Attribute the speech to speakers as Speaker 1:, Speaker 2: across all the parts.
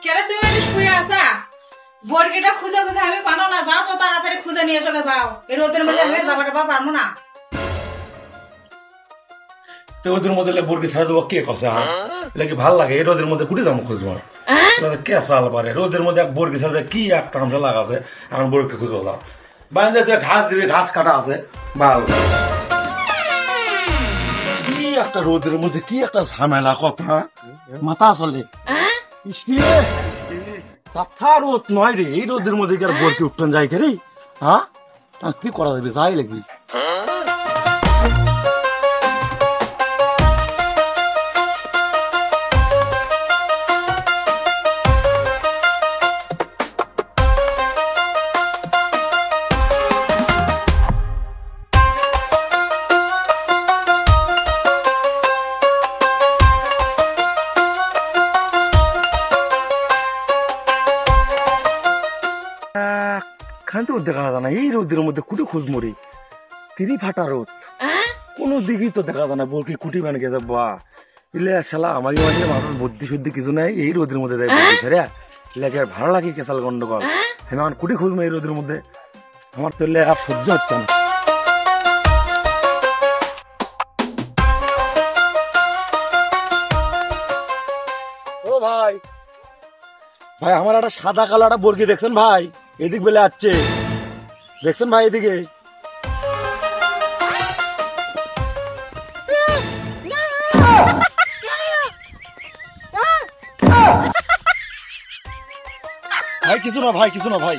Speaker 1: কেরে তুমি এনে শুয়ে আছা? বর্গিটা খুঁজে খুঁজে আমি পানো না, যাও তো তাড়াতাড়ি খুঁজে নিয়ে এসো, যাও। এই রোদের মধ্যে আমি যাবার পারবো না।
Speaker 2: তো ওদের মধ্যে বর্গি ছাড়া দেবো কে কষে লাগে ভাল লাগে এই রোদের মধ্যে কুটি যাবো খুঁজবো কে চাল পারে রোদের মধ্যে এক বর্গি ছাড়া কি এক তামসা লাগাছে এখন বর্গি খুঁজবো যাও বাইরে ঘাস দিবি ঘাস কাটা আছে ভাল কি একটা রোদের মধ্যে কি একটা ঝামেলা কথা মাথা চলে চাথা রোদ নয় রে এই রোদের মধ্যে কি আর বর্গি উঠন যায় রে হ্যাঁ কি করা যাবে যাই লাগবি দেখা যায় না এই রোদের মধ্যে কুটি খোঁজ মরি তিরি ফাটা রোদ কোন দিকেই তো দেখা যায় না বলকি কুটি মানে গেছে বা ইলে শালা আমাকে মাঝে মানুষ বুদ্ধি শুদ্ধি কিছু নাই এই রোদের মধ্যে দেয় রে লেগে আর ভালো লাগে কেসাল গন্ডগোল আমি এখন কুটি খুঁজবো এই রোদের মধ্যে আমার তো আর সহ্য হচ্ছে না ও ভাই ভাই আমার একটা সাদা কালো একটা বর্গি দেখছেন ভাই এদিক বেলে আসছে দেখছেন ভাই এদিকে ভাই কিছু না ভাই কিছু না ভাই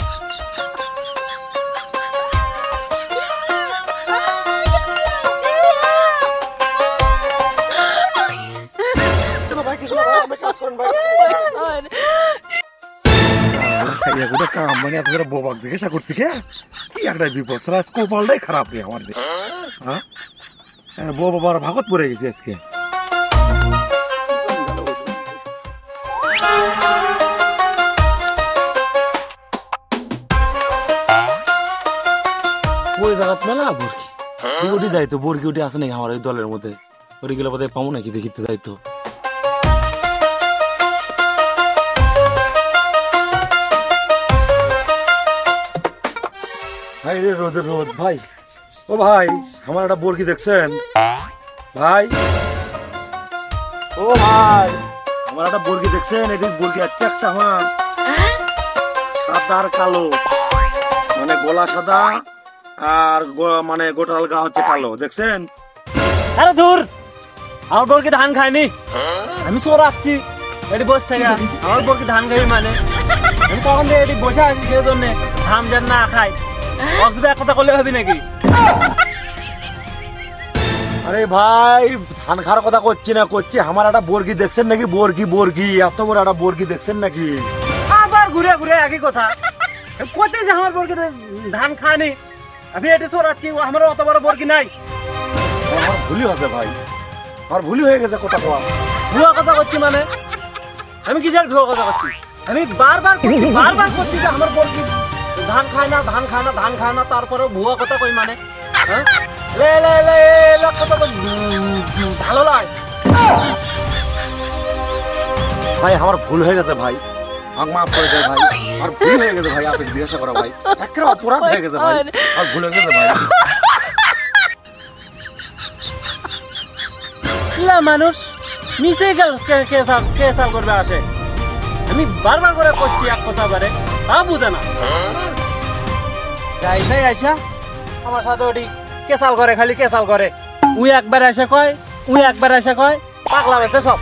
Speaker 2: কিছু না ভাই কাজ করেন ভাই মানে আপনারা বোবাক জিজ্ঞাসা করছি কে কি একটা বিপদ কপালটাই খারাপ রে আমার হ্যাঁ বউ বাবার ভাগত পড়ে গেছে আজকে ওই জায়গাত মেলা বর্গি ওটি যাইতো বর্গি ওটি আছে নাকি আমার ওই দলের মধ্যে ওটি গেলে বোধহয় পাবো নাকি দেখিতে যাইতো ভাই রে রোদের রোদ ভাই ও ভাই আমার একটা বর্গি দেখছেন ভাই ও ভাই আমার একটা বর্গি দেখছেন এদিক বর্গি আছে একটা আমার সাদা আর কালো মানে গলা সাদা আর মানে গোটাল গা হচ্ছে কালো দেখছেন
Speaker 3: আরে দূর আমার বর্গি ধান খায়নি আমি সরাচ্ছি এটি বসে থেকে আমার বর্গি ধান খাই মানে আমি তখন এটি বসে আছি সেই জন্য ধান যেন না খাই এক কথা করলে হবে নাকি
Speaker 2: আরে ভাই ধান খাওয়ার কথা করছি না করছি আমার একটা বর্গি দেখছেন নাকি বর্গি বর্গি এত বড় একটা বর্গি দেখছেন নাকি
Speaker 3: আবার ঘুরে ঘুরে একই কথা কোথায় যে আমার বর্গি ধান খায়নি আমি এটি সরাচ্ছি আমার অত বড় বর্গি নাই
Speaker 2: আমার ভুলই হয়েছে ভাই আমার ভুলই হয়ে গেছে কথা কোয়া
Speaker 3: ভুয়া কথা করছি মানে আমি কিসের ভুয়া কথা করছি আমি বারবার করছি যে আমার বর্গি ধান খায় না ধান খায় না ধান খায় না তারপরে ভুয়া কথা কই মানে ভালো লাগে
Speaker 2: ভাই আমার ভুল হয়ে গেছে ভাই আমাকে মাফ করে দেয় ভাই আমার ভুল হয়ে গেছে ভাই আপনি জিজ্ঞাসা করা ভাই একটা অপরাধ হয়ে গেছে ভাই আমার ভুল হয়ে গেছে ভাই
Speaker 3: মানুষ মিশে গেল কেসাল করবে আসে আমি বারবার করে করছি এক কথা বারে তা বুঝে না যাই আইসা আমার সাথে ওটি কেসাল করে খালি কেসাল করে উই একবার এসে কয় পাগলা বেছে সব